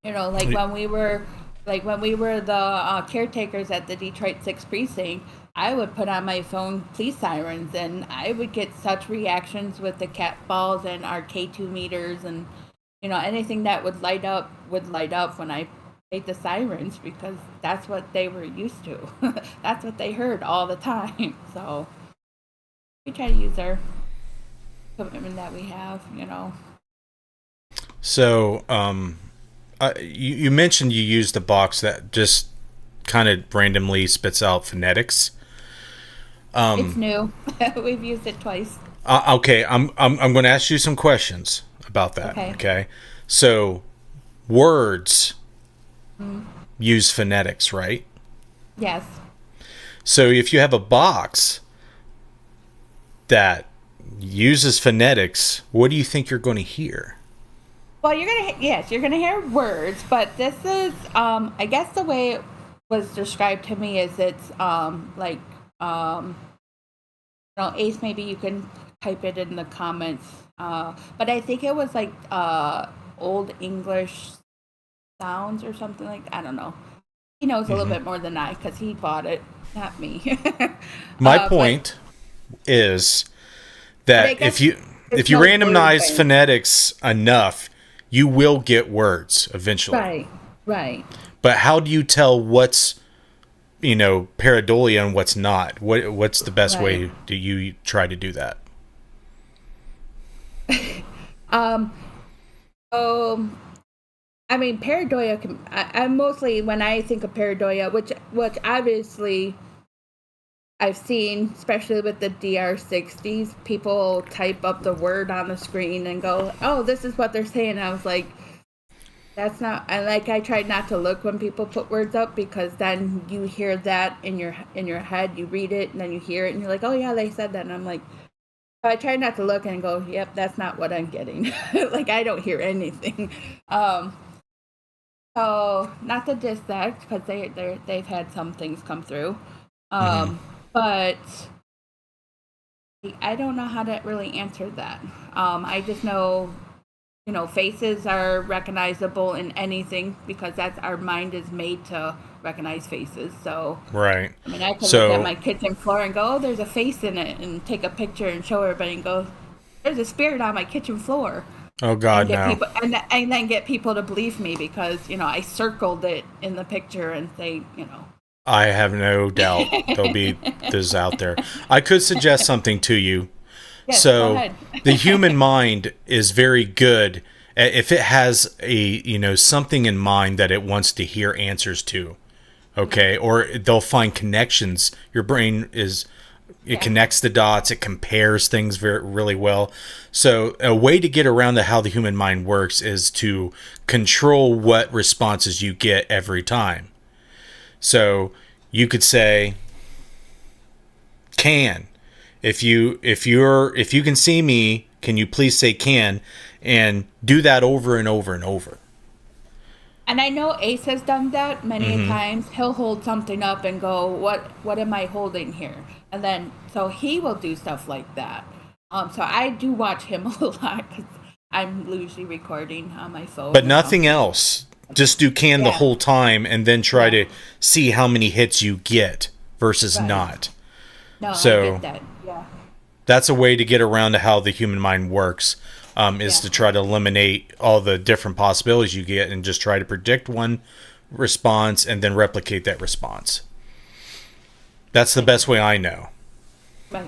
S3: when we were the caretakers at the Detroit 6th precinct, I would put on my phone police sirens, and I would get such reactions with the cat balls and our K2 meters, and anything that would light up when I played the sirens, because that's what they were used to. That's what they heard all the time. So we try to use our equipment that we have.
S2: So you mentioned you used a box that just kind of randomly spits out phonetics.
S3: It's new. We've used it twice.
S2: Okay, I'm going to ask you some questions about that. Okay? So words use phonetics, right?
S3: Yes.
S2: So if you have a box that uses phonetics, what do you think you're going to hear?
S3: Well, you're gonna hear words, but this is I guess the way it was described to me is it's Ace, maybe you can type it in the comments, but I think it was like Old English sounds or something like that. I don't know. He knows a little bit more than I because he bought it, not me.
S2: My point is that if you randomize phonetics enough, you will get words eventually.
S3: Right.
S2: But how do you tell what's, pareidolia and what's not? What's the best way do you try to do that?
S3: Pareidolia I'm mostly, when I think of pareidolia, which obviously I've seen, especially with the DR60s, people type up the word on the screen and go, oh, this is what they're saying. I was like, that's not, I tried not to look when people put words up, because then you hear that in your head, you read it, and then you hear it, and you're like, oh yeah, they said that. And I'm like, I try not to look and go, yep, that's not what I'm getting. I don't hear anything. So not to diss that, because they've had some things come through. But I don't know how to really answer that. I just know, faces are recognizable in anything, because our mind is made to recognize faces. So
S2: right.
S3: I can look at my kitchen floor and go, oh, there's a face in it, and take a picture and show everybody and go, there's a spirit on my kitchen floor.
S2: Oh God, no.
S3: And then get people to believe me because, I circled it in the picture and say,
S2: I have no doubt there'll be this out there. I could suggest something to you.
S3: Yes,
S2: so
S3: go ahead.
S2: The human mind is very good if it has something in mind that it wants to hear answers to. Okay, or they'll find connections. Your brain connects the dots. It compares things really well. So a way to get around to how the human mind works is to control what responses you get every time. So you could say, can. If you can see me, can you please say can, and do that over and over and over.
S3: And I know Ace has done that many times. He'll hold something up and go, what am I holding here? And then, so he will do stuff like that. So I do watch him a lot, because I'm usually recording on my phone.
S2: But nothing else. Just do can the whole time, and then try to see how many hits you get versus not.
S3: No,
S2: so
S3: I get that. Yeah.
S2: That's a way to get around to how the human mind works, is to try to eliminate all the different possibilities you get and just try to predict one response and then replicate that response. That's the best way I know.
S3: Right.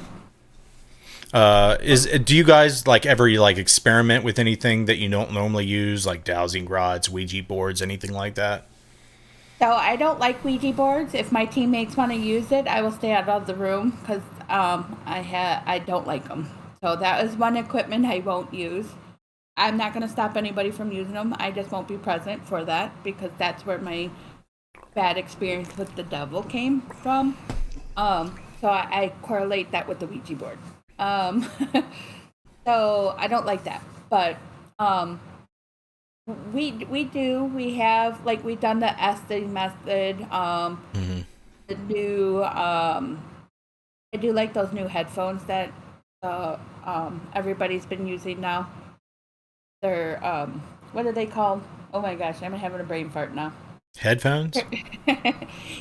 S2: Do you guys like ever like experiment with anything that you don't normally use, like dowsing rods, Ouija boards, anything like that?
S3: So I don't like Ouija boards. If my teammates want to use it, I will stay out of the room because I don't like them. So that is one equipment I won't use. I'm not going to stop anybody from using them. I just won't be present for that because that's where my bad experience with the devil came from. So I correlate that with the Ouija board. So I don't like that. But we have, like, we've done the Estes method. The new I do like those new headphones that everybody's been using now. They're what are they called? Oh my gosh, I'm having a brain fart now.
S2: Headphones?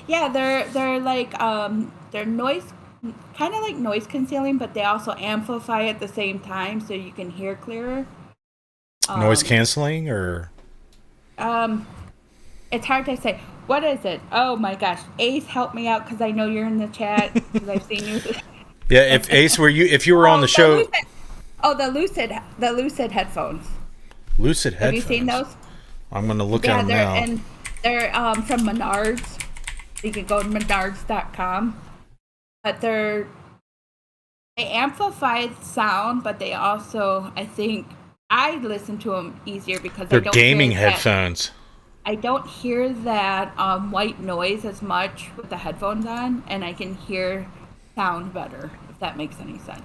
S3: Yeah, they're like they're noise, kind of like noise canceling, but they also amplify at the same time so you can hear clearer.
S2: Noise canceling or
S3: It's hard to say. What is it? Oh my gosh, Ace, help me out because I know you're in the chat because I've seen you.
S2: Yeah, if Ace if you were on the show.
S3: The Lucid headphones.
S2: Lucid headphones.
S3: Have you seen those?
S2: I'm gonna look at them now.
S3: And they're from Menards. You can go to menards.com. But they amplify sound, but they also, I think, I listen to them easier because
S2: they're
S3: I don't
S2: gaming
S3: hear
S2: headphones.
S3: I don't hear that white noise as much with the headphones on, and I can hear sound better, if that makes any sense.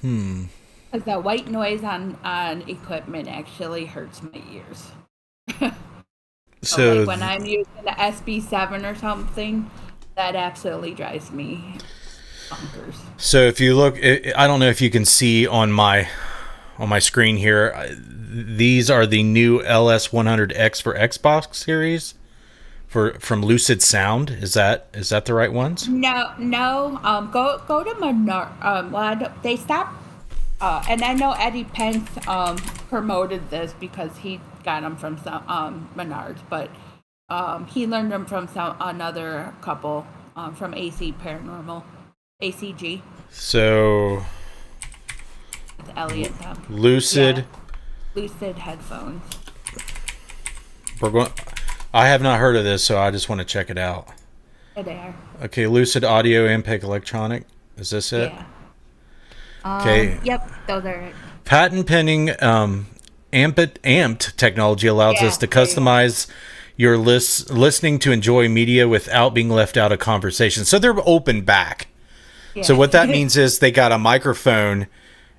S3: Because the white noise on equipment actually hurts my ears. So like when I'm using the SB7 or something, that absolutely drives me bonkers.
S2: So if you look, I don't know if you can see on my screen here, these are the new LS100X for Xbox series from Lucid Sound. Is that the right ones?
S3: No. Go to Menard. They stopped. And I know Eddie Pence promoted this because he got them from some Menards, but he learned them from another couple from AC Paranormal, ACG.
S2: So
S3: With Elliot.
S2: Lucid
S3: headphones.
S2: I have not heard of this, so I just want to check it out.
S3: Yeah, they are.
S2: Okay, Lucid Audio Impact Electronic. Is this it?
S3: Yeah.
S2: Okay.
S3: Yep, those are it.
S2: Patent pending amped technology allows us to customize your listening to enjoy media without being left out of conversation. So they're open back. Yeah. So what that means is they got a microphone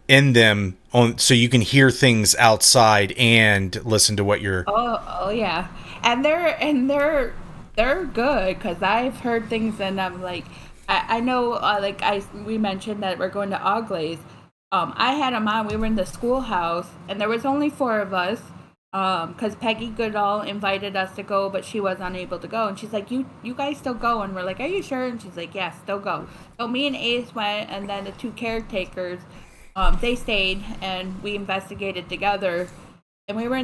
S2: in them so you can hear things outside and listen to what you're.
S3: Oh yeah, and they're good because I've heard things and I'm like. I know, we mentioned that we're going to Oglays. I had them on. We were in the schoolhouse, and there was only 4 of us because Peggy Goodall invited us to go, but she was unable to go. And she's like, you guys still go? And we're like, are you sure? And she's like, yeah, still go. So me and Ace went, and then the 2 caretakers, they stayed, and we investigated together. And we were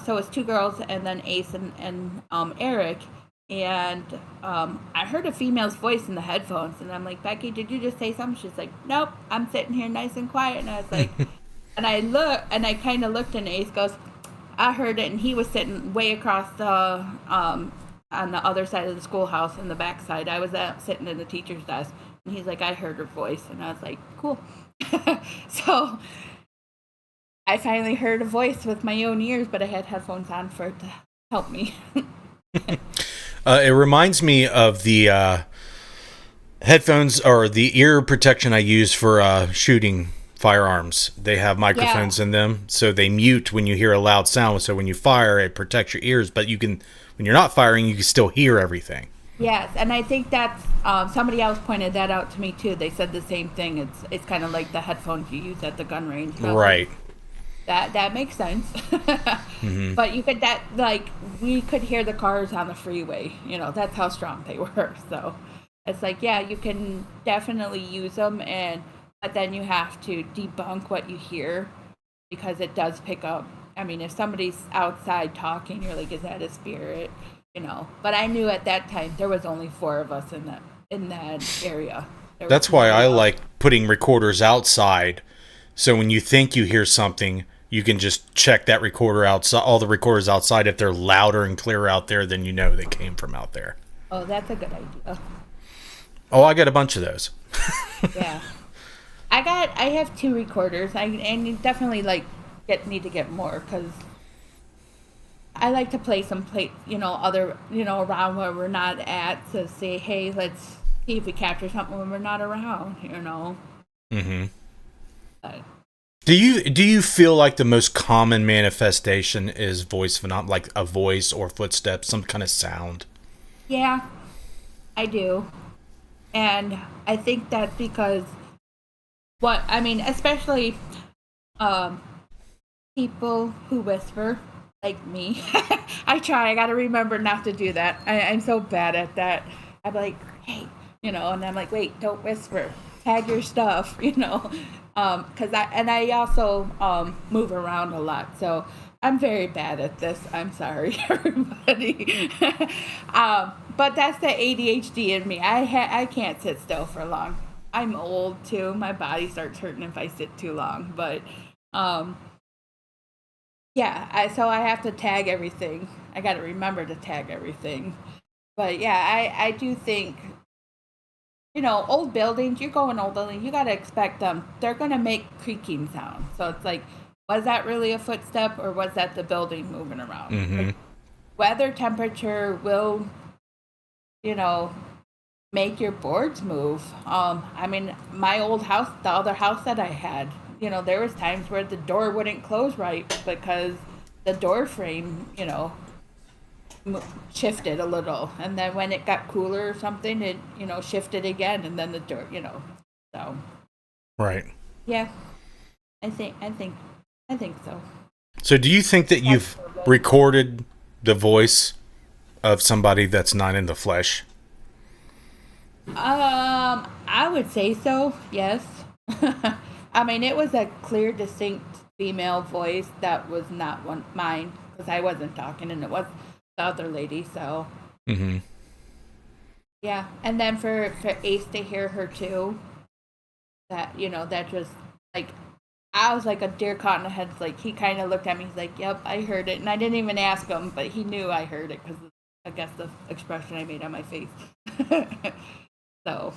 S3: so it was 2 girls, and then Ace and Eric. And I heard a female's voice in the headphones, and I'm like, Becky, did you just say something? She's like, nope, I'm sitting here nice and quiet. And I was like, and I kind of looked, and Ace goes, I heard it, and he was sitting way across the on the other side of the schoolhouse in the back side. I was sitting in the teacher's desk, and he's like, I heard her voice, and I was like, cool. So I finally heard a voice with my own ears, but I had headphones on for it to help me.
S2: It reminds me of the headphones or the ear protection I use for shooting firearms. They have microphones in them, so they mute when you hear a loud sound. So when you fire, it protects your ears. But when you're not firing, you can still hear everything.
S3: Yes, and I think that's somebody else pointed that out to me too. They said the same thing. It's kind of like the headphones you use at the gun range.
S2: Right.
S3: That makes sense. Mm-hmm. But we could hear the cars on the freeway. That's how strong they were. So it's like, yeah, you can definitely use them, but then you have to debunk what you hear because it does pick up. I mean, if somebody's outside talking, you're like, is that a spirit? you know. But I knew at that time there was only 4 of us in that area.
S2: That's why I like putting recorders outside. So when you think you hear something, you can just check that recorder outside, all the recorders outside. If they're louder and clearer out there, then you know they came from out there.
S3: Oh, that's a good idea.
S2: Oh, I got a bunch of those.
S3: Yeah. I have 2 recorders. And you definitely need to get more, because I like to play other, around where we're not at, to say, hey, let's see if we capture something when we're not around,
S2: Mm-hmm.
S3: But,
S2: Do you feel like the most common manifestation is voice phenomenon, like a voice or footsteps, some kind of sound?
S3: yeah, I do. And I think that's because especially people who whisper, like me. I gotta remember not to do that. I'm so bad at that. I'm like, hey, and I'm like, wait, don't whisper. Tag your stuff, because I also move around a lot, so I'm very bad at this. I'm sorry, everybody. But that's the ADHD in me. I can't sit still for long. I'm old too. My body starts hurting if I sit too long. But so I have to tag everything. I got to remember to tag everything. But yeah, I do think, old buildings, you go in old buildings, you got to expect them. They're going to make creaking sounds. So it's like, was that really a footstep, or was that the building moving around?
S2: Mm-hmm.
S3: Like, weather, temperature will, make your boards move. My old house, the other house that I had, there was times where the door wouldn't close right because the door frame, shifted a little, and then when it got cooler or something, it shifted again, and then the door, so
S2: Right.
S3: yeah, I think so.
S2: So do you think that you've recorded the voice of somebody that's not in the flesh?
S3: I would say so, yes. It was a clear, distinct female voice that was not mine, because I wasn't talking, and it was the other lady, so.
S2: Mm-hmm.
S3: Yeah, and then for Ace to hear her too, that, that just, like, I was like a deer caught in the head. Like, he kind of looked at me, he's like, yep, I heard it, and I didn't even ask him, but he knew I heard it, because I guess the expression I made on my face. So.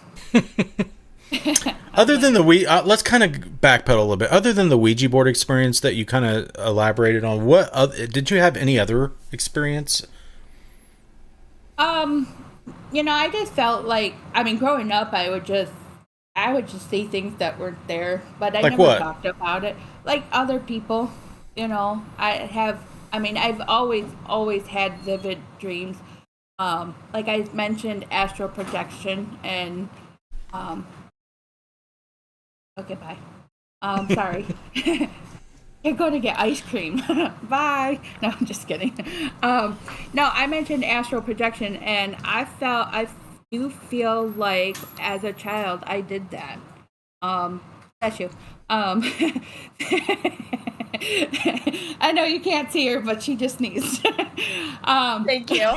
S2: Other than the let's kind of backpedal a little bit. Other than the Ouija board experience that you kind of elaborated on, what did you have any other experience?
S3: I just felt like, growing up, I would just see things that weren't there, but I
S2: like
S3: never
S2: what?
S3: talked about it. Like other people, I've always had vivid dreams. Like I mentioned, astral projection, and okay, bye. Sorry. You're going to get ice cream. Bye. No, I'm just kidding. No, I mentioned astral projection, and I do feel like as a child I did that. Bless you. I know you can't see her, but she just sneezed.
S4: Thank you.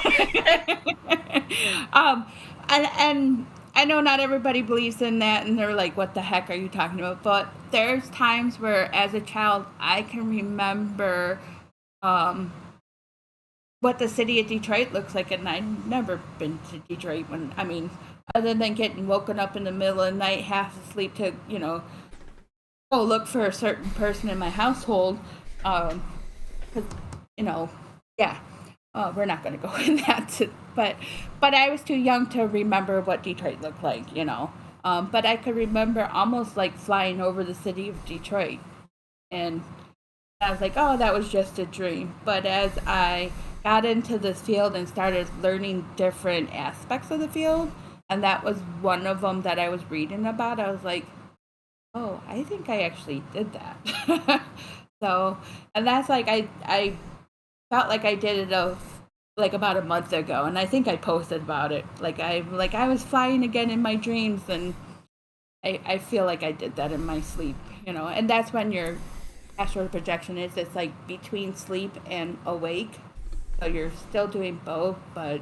S3: And I know not everybody believes in that, and they're like, what the heck are you talking about? But there's times where, as a child, I can remember what the city of Detroit looks like, and I've never been to Detroit other than getting woken up in the middle of the night, half asleep, to, go look for a certain person in my household. Because, yeah. We're not going to go in that, but I was too young to remember what Detroit looked like, but I could remember almost like flying over the city of Detroit, and I was like, oh, that was just a dream. But as I got into this field and started learning different aspects of the field, and that was one of them that I was reading about, I was like, oh, I think I actually did that. So, and that's like, I felt like I did it about a month ago, and I think I posted about it. I was flying again in my dreams, and I feel like I did that in my sleep, and that's when your astral projection is. It's like between sleep and awake. So you're still doing both, but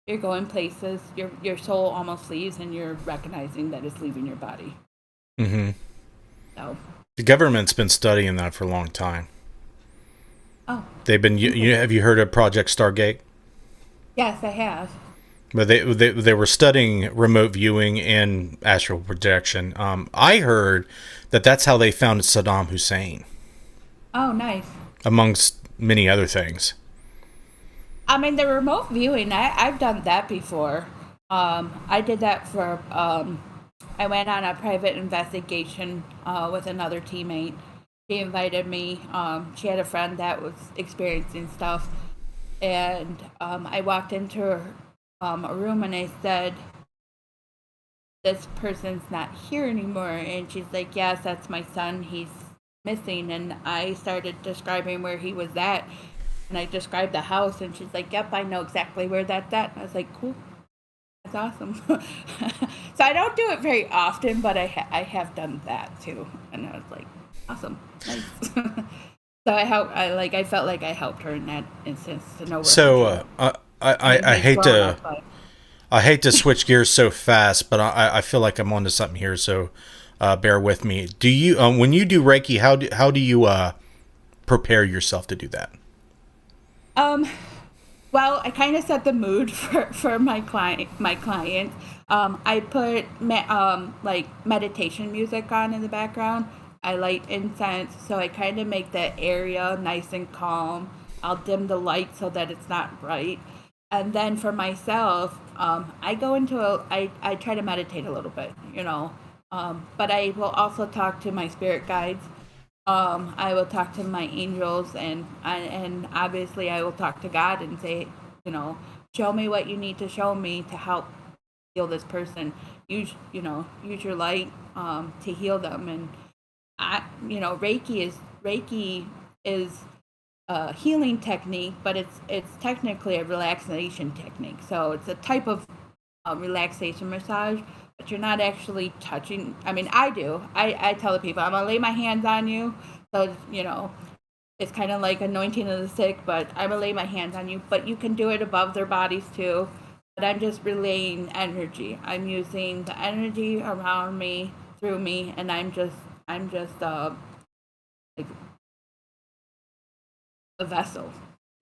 S3: you're going places. Your soul almost leaves, and you're recognizing that it's leaving your body.
S2: Mm-hmm.
S3: So
S2: The government's been studying that for a long time.
S3: oh
S2: They've been. Have you heard of Project Stargate?
S3: yes, I have.
S2: But they were studying remote viewing and astral projection. I heard that's how they found Saddam Hussein,
S3: Oh, nice.
S2: amongst many other things.
S3: I mean, the remote viewing, I've done that before. I did that for, I went on a private investigation with another teammate. She invited me. She had a friend that was experiencing stuff. And I walked into a room and I said, this person's not here anymore. And she's like, yes, that's my son. He's missing. And I started describing where he was at. And I described the house, and she's like, yep, I know exactly where that's at. And I was like, cool. That's awesome. So I don't do it very often, but I have done that too. And I was like, awesome. Nice. So I felt like I helped her in that instance to know where.
S2: So I hate to switch gears so fast, but I feel like I'm onto something here. So bear with me. Do you when you do Reiki, how do you prepare yourself to do that?
S3: Well, I kind of set the mood for my client. I put like meditation music on in the background. I light incense, so I kind of make that area nice and calm. I'll dim the light so that it's not bright. And then for myself, I go into I try to meditate a little bit, but I will also talk to my spirit guides. I will talk to my angels, and obviously I will talk to God and say, show me what you need to show me to help heal this person. Use your light to heal them. And Reiki is a healing technique, but it's technically a relaxation technique. So it's a type of relaxation massage. But you're not actually touching. I mean, I do. I tell the people, I'm going to lay my hands on you. So, it's kind of like anointing of the sick, but I'm going to lay my hands on you. But you can do it above their bodies too. But I'm just relaying energy. I'm using the energy around me, through me, and I'm just like a vessel,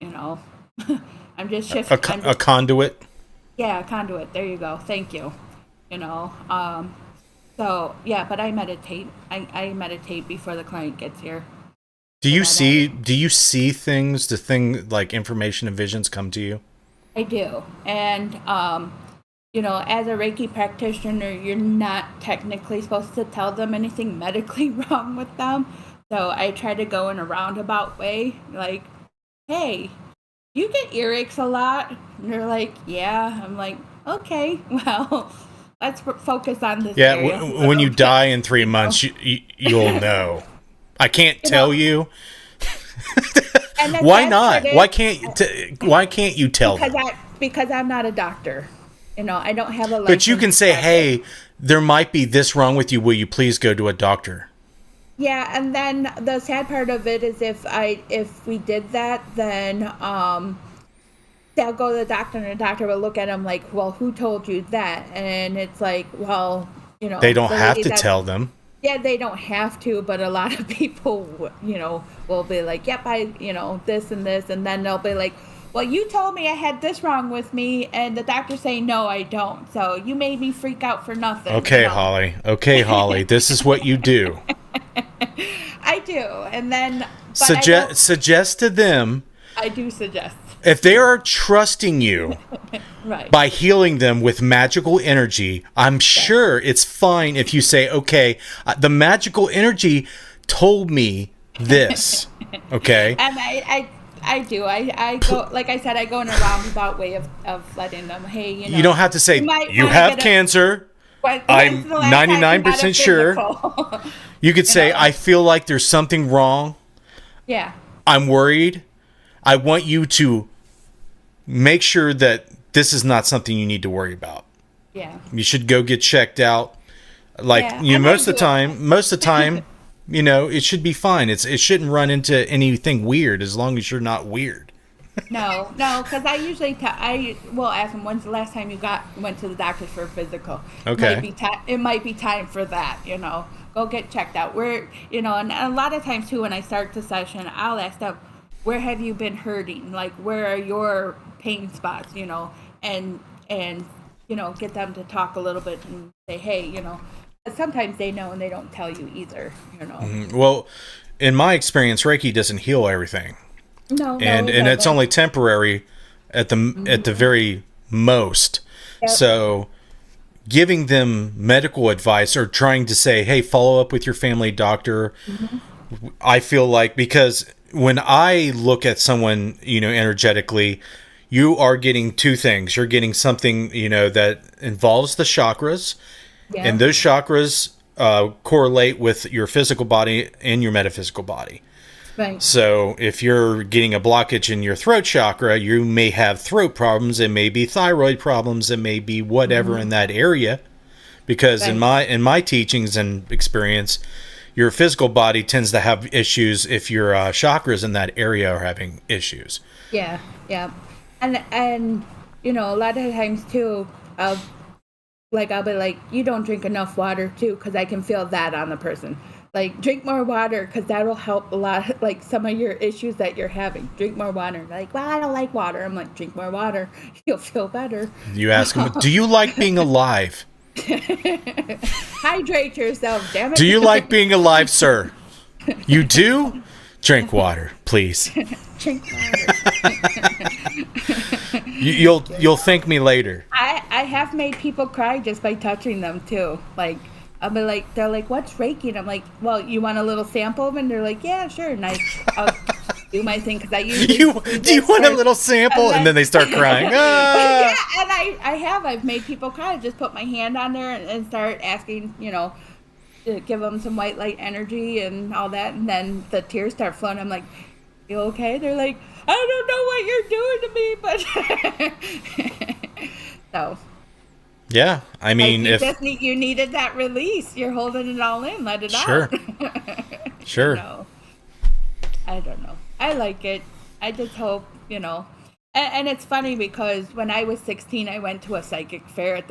S3: I'm just shifting.
S2: A conduit?
S3: Yeah, a conduit. There you go. Thank you. So yeah, but I meditate. I meditate before the client gets here.
S2: Do you see things? Do things like information and visions come to you?
S3: I do. And as a Reiki practitioner, you're not technically supposed to tell them anything medically wrong with them. So I try to go in a roundabout way, like, hey, you get earaches a lot? And they're like, yeah. I'm like, okay, well, let's focus on this area.
S2: When you die in 3 months, you'll know. I can't tell you. Why not? Why can't you tell them?
S3: Because I'm not a doctor. I don't have a license.
S2: But you can say, hey, there might be this wrong with you. Will you please go to a doctor?
S3: Yeah, and then the sad part of it is if we did that, then they'll go to the doctor, and the doctor will look at them like, well, who told you that? And it's like, well,
S2: they don't have to tell them.
S3: Yeah, they don't have to, but a lot of people, will be like, yep, this and this, and then they'll be like, well, you told me I had this wrong with me, and the doctor's saying, no, I don't. So you made me freak out for nothing.
S2: Okay, Holly. Okay, Holly. This is what you do.
S3: I do, and then
S2: suggest to them.
S3: I do suggest.
S2: If they are trusting you
S3: right.
S2: by healing them with magical energy, I'm sure it's fine if you say, okay, the magical energy told me this. Okay?
S3: And I do. I go, like I said, I go in a roundabout way of letting them, hey,
S2: You don't have to say, you have cancer. I'm 99% sure. You could say, I feel like there's something wrong.
S3: Yeah.
S2: I'm worried. I want you to make sure that this is not something you need to worry about.
S3: Yeah.
S2: You should go get checked out. Most of the time, it should be fine. It shouldn't run into anything weird as long as you're not weird.
S3: No, because I usually I will ask them, when's the last time you went to the doctor for a physical.
S2: Okay.
S3: It might be time for that, go get checked out. And a lot of times too, when I start the session, I'll ask them, where have you been hurting? Like, where are your pain spots? And get them to talk a little bit and say, hey, sometimes they know and they don't tell you either.
S2: Well, in my experience, Reiki doesn't heal everything.
S3: No,
S2: and it's only temporary at the very most.
S3: Yep.
S2: So giving them medical advice or trying to say, hey, follow up with your family doctor. I feel like, because when I look at someone, energetically, you are getting two things. You're getting something, that involves the chakras, and those chakras correlate with your physical body and your metaphysical body.
S3: Right.
S2: So if you're getting a blockage in your throat chakra, you may have throat problems. It may be thyroid problems. It may be whatever in that area. Because in my teachings and experience, your physical body tends to have issues if your chakras in that area are having issues.
S3: Yeah. And a lot of times too, I'll be like, you don't drink enough water too, because I can feel that on the person. Like, drink more water, because that'll help a lot, like some of your issues that you're having. Drink more water. Like, well, I don't like water. I'm like, drink more water. You'll feel better.
S2: You ask them, do you like being alive?
S3: Hydrate yourself, damn it.
S2: Do you like being alive, sir? You do? Drink water, please.
S3: Drink water.
S2: You'll thank me later.
S3: I have made people cry just by touching them too. Like, I'll be like, they're like, what's Reiki? And I'm like, well, you want a little sample of it? And they're like, yeah, sure. And I'll do my thing, because I usually
S2: do you want a little sample? And then they start crying.
S3: Yeah, and I've made people cry. I just put my hand on there and start asking, to give them some white light energy and all that. And then the tears start flowing. I'm like, you okay? They're like, I don't know what you're doing to me, but so.
S2: Yeah, I mean,
S3: you needed that release. You're holding it all in. Let it
S2: out. Sure.
S3: No, I don't know. I like it. I just hope, and it's funny because when I was 16, I went to a psychic fair at